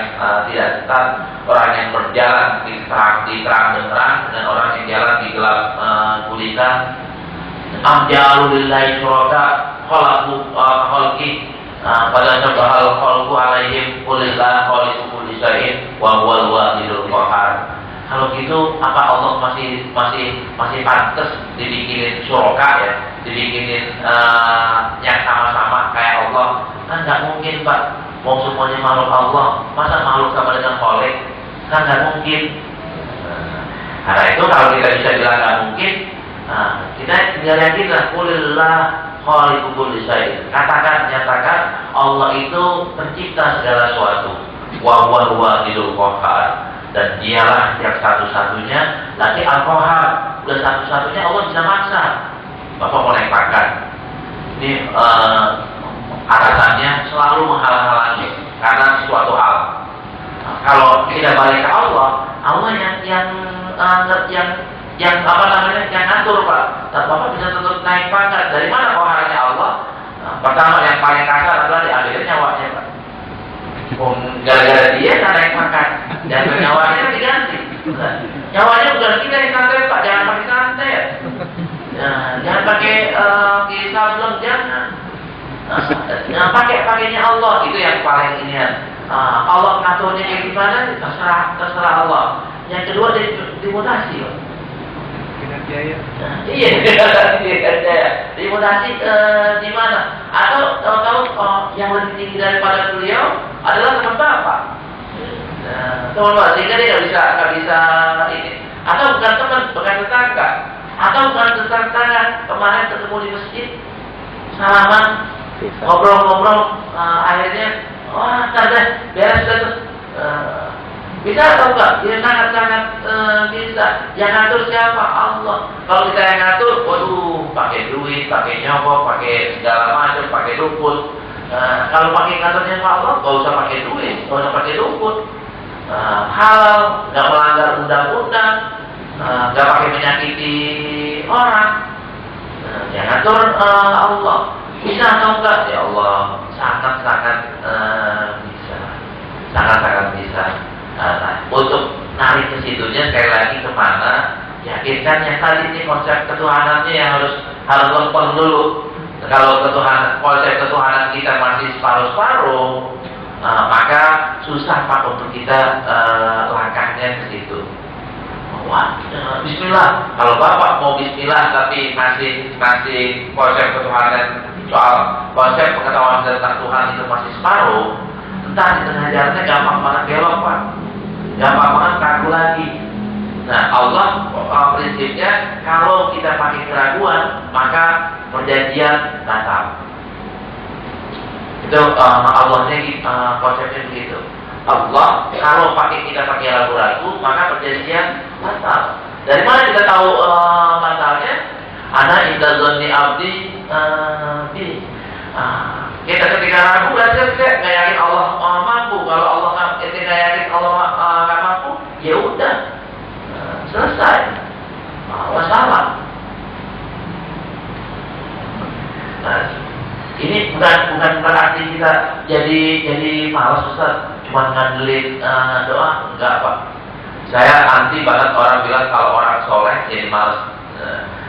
tidak sesat, orang yang berjalan di terang benderang dengan orang yang jalan di gelap gulita. am ja'alu lillahi syuraka khalaqu khalqi pada sabahal khalqu alaihim qulillah khaliqu kulli syai'in wa huwal wahidul qahhar. Kalau gitu apa Allah masih pantas dibikinin syuraka ya, dibikinin yang sama-sama kayak Allah? Kan nggak mungkin Pak. Mau semuanya makhluk Allah, masa makhluk sama dengan khalik? Kan nggak mungkin. Karena itu kalau kita bisa bilang nggak mungkin, kita tinggal yakinlah qulillah khaliqu kulli syai'in. Nyatakan Allah itu pencipta segala sesuatu. Wa huwal wahidul qahhar. Dan dialah yang satu-satunya lagi al-qahhar. Udah satu-satunya Allah bisa maksa. Bapak mau naik pangkat. Ini alasannya selalu menghalang-halangi karena sesuatu hal. Kalau kita balik ke Allah yang apa namanya, yang ngatur Pak. Dan Bapak bisa tetap naik pangkat. Dari mana qahharnya Allah? Pertama yang paling kasar adalah diambilnya nyawanya Pak. Gara-gara dia kan naik pangkat. Dan nyawanya diganti. Nyawanya bukan kita yang santet Pak, jangan pakai santet. Jangan pakai sablon, jangan. Pakainya Allah itu yang paling ini. Allah ngaturnya kayak gimana? Terserah Allah. Yang kedua dimutasi. Biaya. Iya, dimutasi di mana? Atau tahu yang lebih tinggi daripada beliau adalah teman bapak. Teman bapak sehingga dia nggak bisa ini. Atau bukan teman, bukan tetangga. Atau bukan tetangga. Kemarin ketemu di masjid, salaman, ngobrol-ngobrol, akhirnya, ntar deh, beres tuh. Bisa atau enggak? Dia sangat-sangat bisa. Yang ngatur siapa? Allah. Kalau kita yang ngatur, waduh, pakai duit, pakai nyokok, pakai segala macam, pakai dukun. Kalau pakai ngaturnya Allah, nggak usah pakai duit, nggak usah pakai dukun. Halal, nggak melanggar undang-undang, nggak pakai menyakiti orang. Yang ngatur Allah. Bisa atau enggak? Ya Allah, sangat-sangat bisa. Sangat-sangat bisa. Untuk narik ke situnya sekali lagi kemana? Yakinkan yang tadi ini konsep ketuhanannya yang harus lempeng dulu. Kalau konsep ketuhanan kita masih separuh-separuh, maka susah Pak untuk kita langkahnya ke situ. Bismillah. Kalau Bapak mau Bismillah tapi masih konsep ketuhanan, soal konsep pengetahuan tentang Tuhan itu masih separuh, entah di tengah jalannya gampang banget belok Pak. Gampang banget kaku lagi. Nah Allah prinsipnya kalau kita pakai keraguan maka perjanjian batal. Itu Allahnya konsepnya begitu. Allah kalau kita pakai ragu-ragu maka perjanjian batal. Dari mana kita tahu batalnya? Ana inda zanni abdi bi. Kita ketika ragu berarti kita nggak yakin Allah mampu. Kalau Allah nggak yakin Allah nggak mampu, ya udah selesai masalah. Nah, ini bukan berarti kita jadi malas Ustaz, cuma ngandelin doa, enggak Pak. Saya anti banget orang bilang kalau orang soleh jadi malas,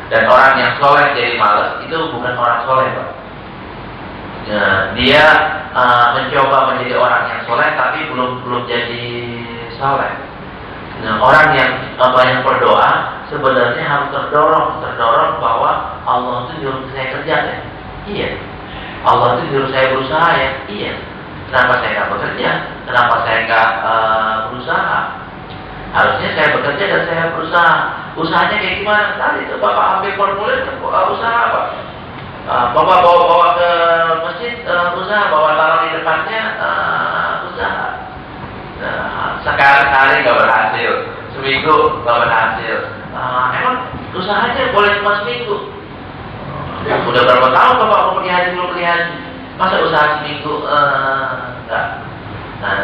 dan orang yang soleh jadi malas itu bukan orang soleh Pak. Dia mencoba menjadi orang yang soleh tapi belum jadi soleh. Nah, orang yang banyak berdoa sebenarnya harus terdorong bahwa Allah itu nyuruh saya kerja ya. Iya. Allah itu nyuruh saya berusaha ya. Iya. Kenapa saya nggak bekerja? Kenapa saya nggak berusaha? Harusnya saya bekerja dan saya berusaha. Usahanya kayak gimana? Tadi itu Bapak ambil formulir usaha apa? Bapak bawa ke masjid usaha, bawa taruh di depannya usaha. Sekali-kali nggak berhasil, seminggu nggak berhasil. Emang usahanya boleh cuma seminggu? Udah berapa tahun Bapak mau pergi haji belum pergi haji? Masa usaha seminggu enggak? Nah,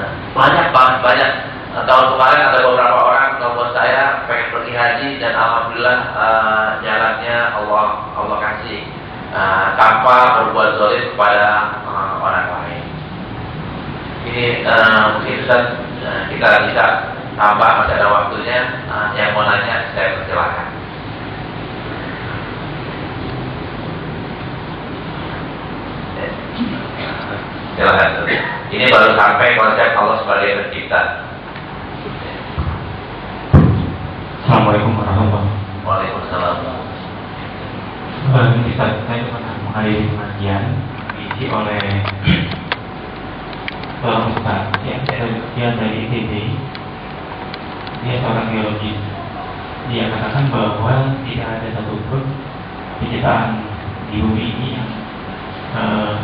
banyak. Tahun kemarin ada beberapa orang telepon saya pengen pergi haji dan alhamdulillah jalannya Allah kasih tanpa berbuat zalim kepada orang lain. Ini mungkin Ustaz kita bisa tambah, masih ada waktunya. Yang mau nanya saya persilakan. wabarakatuh. Ini baru sampai konsep Allah sebagai pencipta. Assalamualaikum warahmatullahi wabarakatuh. Waalaikumsalam. Saya pernah menghadiri pengajian diisi oleh seorang ustaz dia dari ITB. Dia seorang geologis. Dia katakan bahwa tidak ada satupun penciptaan di bumi ini yang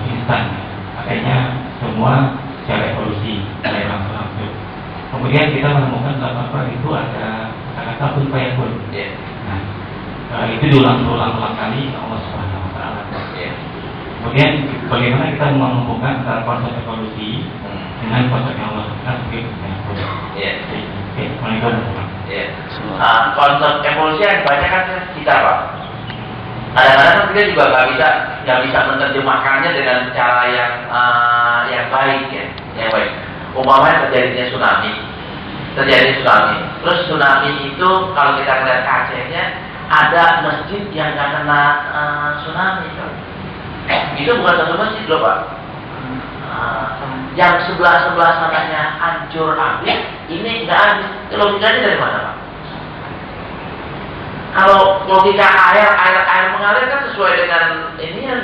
instan. Makanya semua secara evolusi dari langsung. Kemudian kita menemukan dalam Al-Quran itu ada kata kun fayakun. Nah, itu diulang-ulang kali Allah Subhanahu Wa Taala. Kemudian bagaimana kita menghubungkan antara konsep evolusi dengan konsep yang Allah sebagai fayakun. Konsep evolusi yang banyak kan kita, Pak. Kadang-kadang kita juga nggak bisa menerjemahkannya dengan cara yang baik ya, yang baik. Umpamanya terjadi tsunami. Terus tsunami itu kalau kita lihat kacanya ada masjid yang nggak kena tsunami, kan? Itu bukan satu masjid loh, Pak. Yang sebelah sananya hancur habis, ini nggak habis. Logikanya dari mana, Pak? Kalau logika air mengalir kan sesuai dengan ini ya,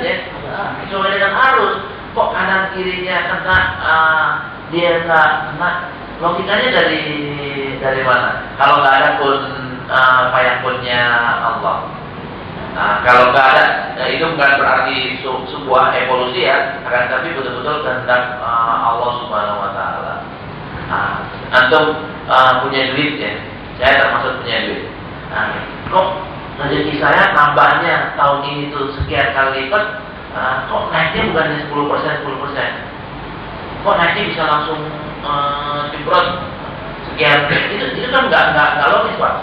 sesuai dengan arus. Kok kanan kirinya kena, dia nggak kena? Logikanya dari mana? Kalau nggak ada kun fayakunnya Allah. Nah, kalau nggak ada, itu bukan berarti sebuah evolusi ya, akan tapi betul-betul kehendak Allah Subhanahu Wa Taala. Antum punya duit ya, saya termasuk punya duit. Nah, kok rezeki saya nambahnya tahun ini tuh sekian kali lipat, kok naiknya bukannya 10%? Kok naiknya bisa langsung jembrot sekian? Itu kan nggak logis, Pak.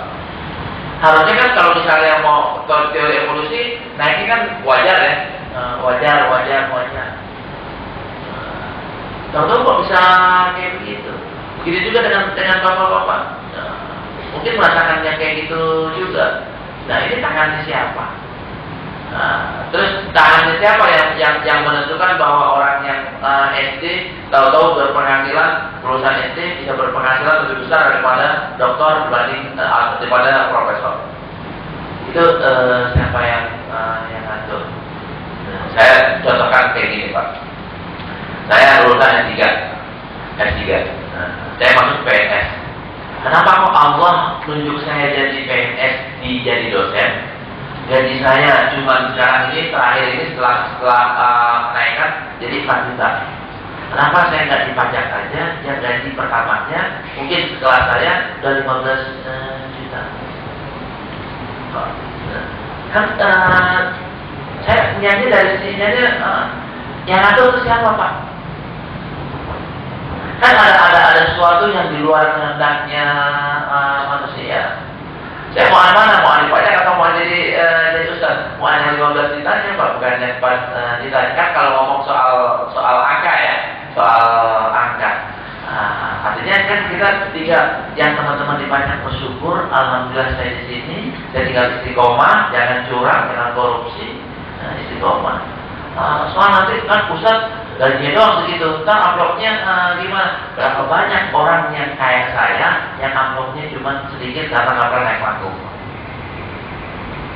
Harusnya kan kalau misalnya mau ke teori evolusi, naiknya kan wajar ya, wajar. Tahu-tahu kok bisa kayak begitu? Begitu juga dengan bapak-bapak. Mungkin merasakannya kayak gitu juga. Nah, ini tangannya siapa? Terus tangannya siapa yang menentukan bahwa orang yang SD tahu-tahu berpenghasilan, lulusan SD bisa berpenghasilan lebih besar daripada doktor daripada profesor? Itu siapa yang ngatur? Saya contohkan kayak gini, Pak. Saya lulusan S3. Saya masuk PNS. Kenapa kok Allah tunjuk saya jadi PNS jadi dosen? Gaji saya cuma sekarang ini terakhir ini setelah kenaikan jadi 4 juta. Kenapa saya nggak dipajak saja? Yang gaji pertamanya mungkin setelah saya udah 15 juta. Kan saya nyanyi dari sini aja yang ngatur itu siapa, Pak? Kan ada sesuatu yang di luar kehendaknya manusia. Saya mau mana? Mau dipajak atau mau jadi ustaz? Mau hanya 15 ditanya, Pak, bukannya pas ditanya. Kan kalau ngomong soal angka ya, soal angka. Artinya kan kita ketika yang teman-teman dipajak bersyukur, alhamdulillah saya di sini, saya tinggal istiqomah, jangan curang, jangan korupsi, istiqomah. Soal nanti kan pusat gajinya doang segitu, ntar amplopnya gimana? Berapa banyak orang yang kayak saya yang amplopnya cuma sedikit karena nggak pernah naik panggung?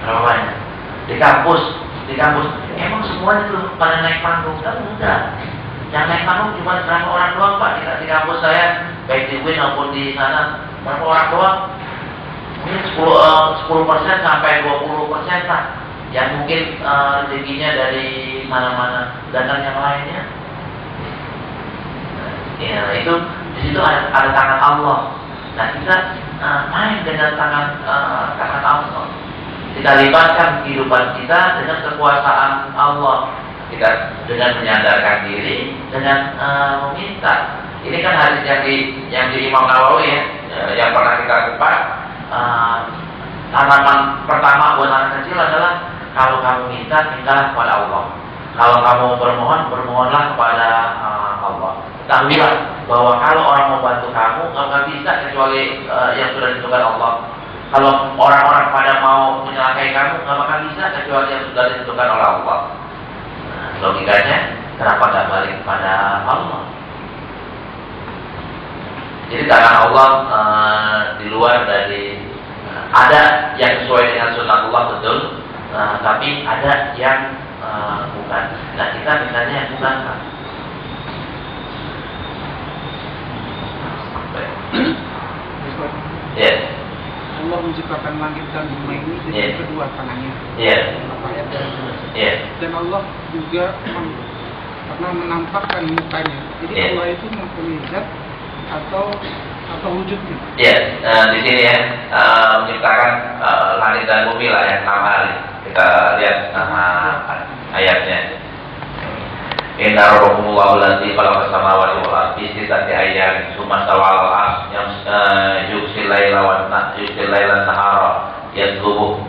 Berapa banyak? Di kampus emang semuanya tuh pada naik panggung? Kan enggak. Yang naik panggung cuma berapa orang doang, Pak? Di kampus saya baik di UIN maupun di sana berapa orang doang? Mungkin 10% sampai 20% lah. Yang mungkin rezekinya dari mana-mana, sedangkan yang lainnya ya itu di situ ada tangan Allah. Nah, kita main dengan tangan Allah. Kita libatkan kehidupan kita dengan kekuasaan Allah. Kita dengan menyadarkan diri, dengan meminta. Ini kan hadis yang di Imam Nawawi ya, yang pernah kita kupas. Tanaman pertama buat anak kecil adalah kalau kamu minta kepada Allah. Kalau kamu bermohonlah kepada Allah. Ketahuilah bahwa kalau orang mau bantu kamu, nggak bisa kecuali yang sudah ditentukan Allah. Kalau orang-orang pada mau menyelakai kamu, nggak bakal bisa kecuali yang sudah ditentukan oleh Allah. Logikanya kenapa nggak balik kepada Allah? Jadi karena Allah di luar dari ada yang sesuai dengan sunnatullah betul, tapi ada yang bukan. Nah kita misalnya yang bukan. Ya. Allah menciptakan langit dan bumi ini dengan kedua tangannya. Ayat yang jelas. Dan Allah juga pernah menampakkan mukanya. Jadi Allah itu mempunyai zat atau wujudnya. Di sini ya menciptakan langit dan bumi lah yang 6 hari. Kita lihat ayatnya. Inna rabbakumullahu allazi khalaqa samawati wal ardi fi sittati ayyamin tsumma stawa 'alal 'arsy yughsil laila wan nahara yatlubu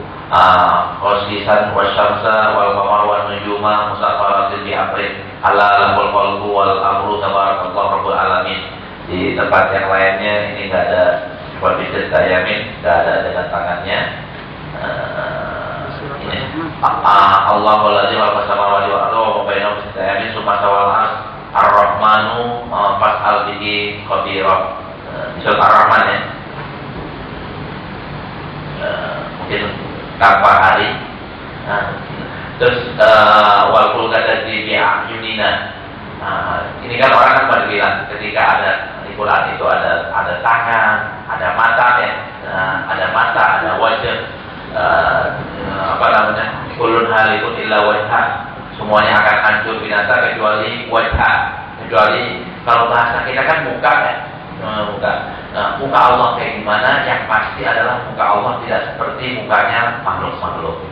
qasisan wasyamsa wal qamara wan nujuma musakhkharatin bi amri ala lahul khalqu wal amru tabarakallahu rabbul alamin. Di tempat yang lainnya ini enggak ada wabisat ayamin, enggak ada dengan tangannya. Allah waladzi wa samawati wal ardi wa bainahuma sittatu ayamin tsumma stawal ar-rahmanu fas'al bihi khabira. Surat Ar-Rahman ya. Mungkin berapa hari. Terus wal fulka tajri bi a'yunina. Ini kan orang kan pada bilang ketika ada di Quran itu ada tangan, ada mata ya, ada mata, ada wajah. Kulun halikun illa wajha, semuanya akan hancur binasa kecuali wajha, kecuali kalau bahasa kita kan muka kan, muka. Nah, muka Allah kayak gimana? Yang pasti adalah muka Allah tidak seperti mukanya makhluk-makhluk.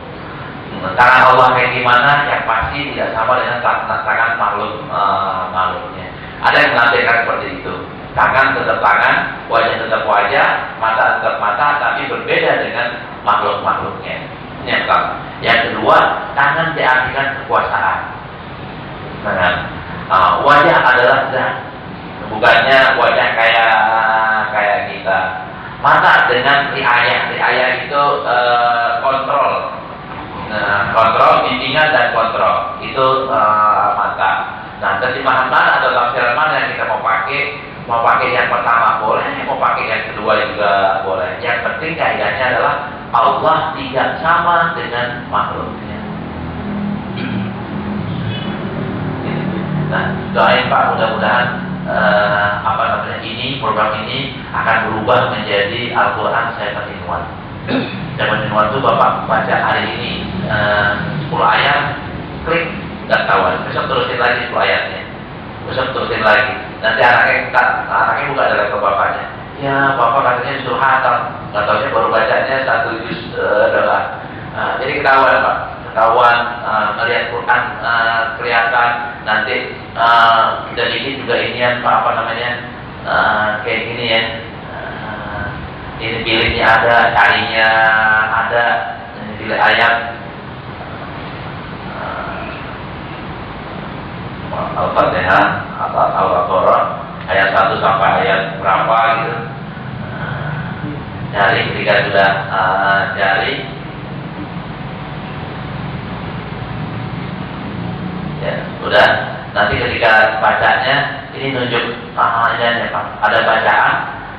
Tangan Allah kayak gimana? Yang pasti tidak sama dengan tangan makhluknya. Ada yang menampilkan seperti itu. Tangan tetap tangan, wajah tetap wajah, mata tetap mata, tapi berbeda dengan makhluk-makhluknya. Ini yang pertama. Yang kedua, tangan diartikan kekuasaan. Wajah adalah zat, bukannya wajah kayak kita. Mata dengan riayah itu kontrol. Kontrol, bimbingan dan kontrol itu mata. Nah, terjemahan mana atau tafsiran mana yang kita mau pakai? Mau pakai yang pertama boleh, mau pakai yang kedua juga boleh. Yang penting kaidahnya adalah Allah tidak sama dengan makhluknya. Nah, doain Pak, mudah-mudahan ini program ini akan berubah menjadi Al-Quran saya Inwan. Saya Inwan itu Bapak baca hari ini 10 ayat, klik dan kawan. Besok terusin lagi 10 ayatnya. Besok terusin lagi. Nanti anaknya buka dari ke bapaknya. Ya, bapak katanya disuruh hatam. Nggak taunya baru bacanya 1 juz doang. Jadi ketahuan Pak. Ketahuan melihat Quran kelihatan. Nanti kita bikin juga inian Pak, kayak gini ya. Ini pilihnya ada, carinya ada. Ini pilih ayat. Al-Fatihah atau Al-Baqarah ayat 1 sampai ayat berapa gitu. Cari ketika sudah cari ya sudah, nanti ketika bacanya ini nunjuk ini Pak, ada bacaan.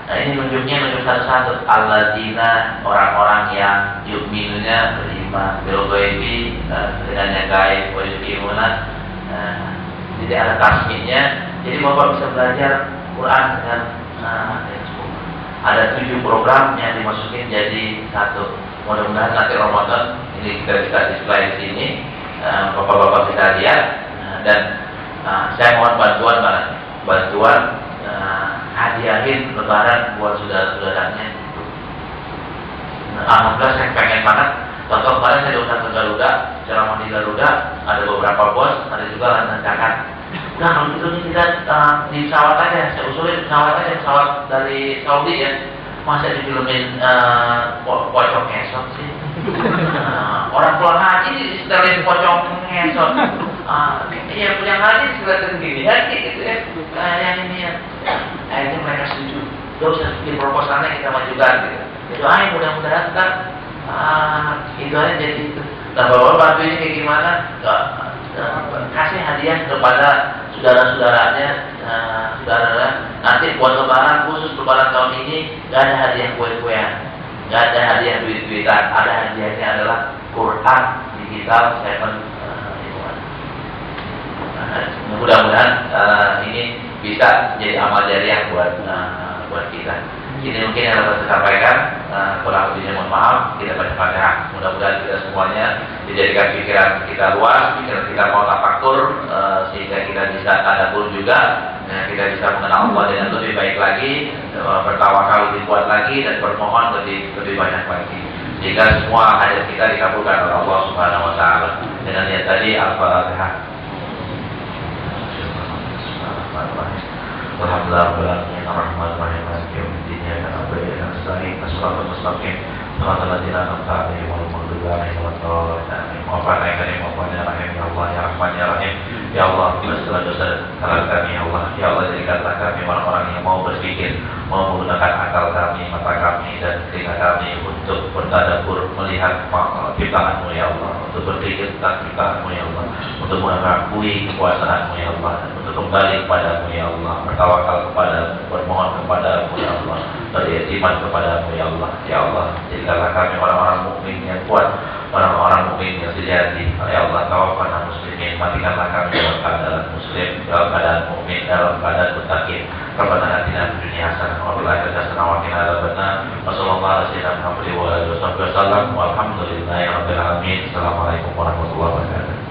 Nah, ini nunjuk satu-satu. Alladzina, orang-orang yang yu'minunya beriman bil ghaibi, dengan yang gaib, wa yuqimuna. Jadi ada tasmihnya. Jadi Bapak bisa belajar Quran dengan ada 7 program yang dimasukin jadi 1. Mudah-mudahan nanti Ramadan ini kita bisa display di sini. Bapak-bapak bisa lihat dan saya mohon bantuan hadiahin lebaran buat saudara-saudaranya. Alhamdulillah saya pengen banget. Contoh kemarin saya diundang ke Garuda, ceramah di Garuda, ada beberapa bos, ada juga lantakan. Nah kalau gitu nih kita di pesawat aja, saya usulin pesawat dari Saudi ya. Masa difilmin pocong ngesot sih? Orang pulang haji disetelin pocong ngesot. Yang punya haji disetelin gini ya, gitu ya. Yang ini ya. Akhirnya mereka setuju. Gak usah bikin proposalnya kita majukan gitu. Itu aja mudah-mudahan kan itu aja jadi itu. Nah bapak bantu ini kayak gimana? kasih hadiah kepada saudara-saudaranya, saudara. Nanti buat lebaran, khusus lebaran tahun ini nggak ada hadiah kue-kuean, nggak ada hadiah duit-duitan, ada hadiahnya adalah Quran digital 7 mudah-mudahan ini bisa jadi amal jariah buat kita. Ini mungkin yang dapat saya sampaikan. Kurang lebihnya mohon maaf. Kita baca Fatihah. Mudah-mudahan kita semuanya dijadikan pikiran kita luas, pikiran kita mau tafakkur, sehingga kita bisa tadabbur juga. Kita bisa mengenal Allah dengan lebih baik lagi, bertawakal lebih kuat lagi, dan bermohon lebih banyak lagi. Sehingga semua hajat kita dikabulkan oleh Allah Subhanahu Wa Taala. Dengan yang tadi Al-Fatihah. Alhamdulillahirrahmanirrahim. Ar-Rahmanir-Rahim. Maliki yaumiddin. Iyyaka na'budu wa iyyaka nasta'in. Shiratal mustaqim. Shiratal ladzina an'amta 'alaihim ghairil maghdubi 'alaihim waladdallin. Maafkan kami, maafkan ya Rahim, ya Allah, ya Rahman, ya Rahim. Ya Allah, bila segala dosa kesalahan kami, ya Allah. Ya Allah, jadikanlah kami orang-orang yang mau berpikir, mau menggunakan akal kami, mata kami, dan telinga kami untuk bertadabbur, melihat ciptaan-Mu, ya Allah, untuk berpikir tentang ciptaan-Mu, ya Allah, untuk mengakui kekuasaan-Mu, ya Allah, untuk kembali kepada-Mu, ya Allah, bertawakal kepada-Mu, bermohon kepada-Mu, ya Allah, beriman kepada-Mu, ya Allah. Ya Allah, jadikanlah kami orang-orang mukmin yang kuat, orang-orang mukmin yang sejati. Ya Allah, tawaffana muslimin, matikanlah kami dalam keadaan muslim, dalam keadaan mukmin, dalam keadaan muttaqin. Rabbana atina fid dunya hasanah wa fil akhirati hasanah wa qina adzabannar. Wassallallahu ala sayyidina Muhammadin wa alihi wasallam. Walhamdulillahirabbil alamin. Assalamualaikum warahmatullahi wabarakatuh.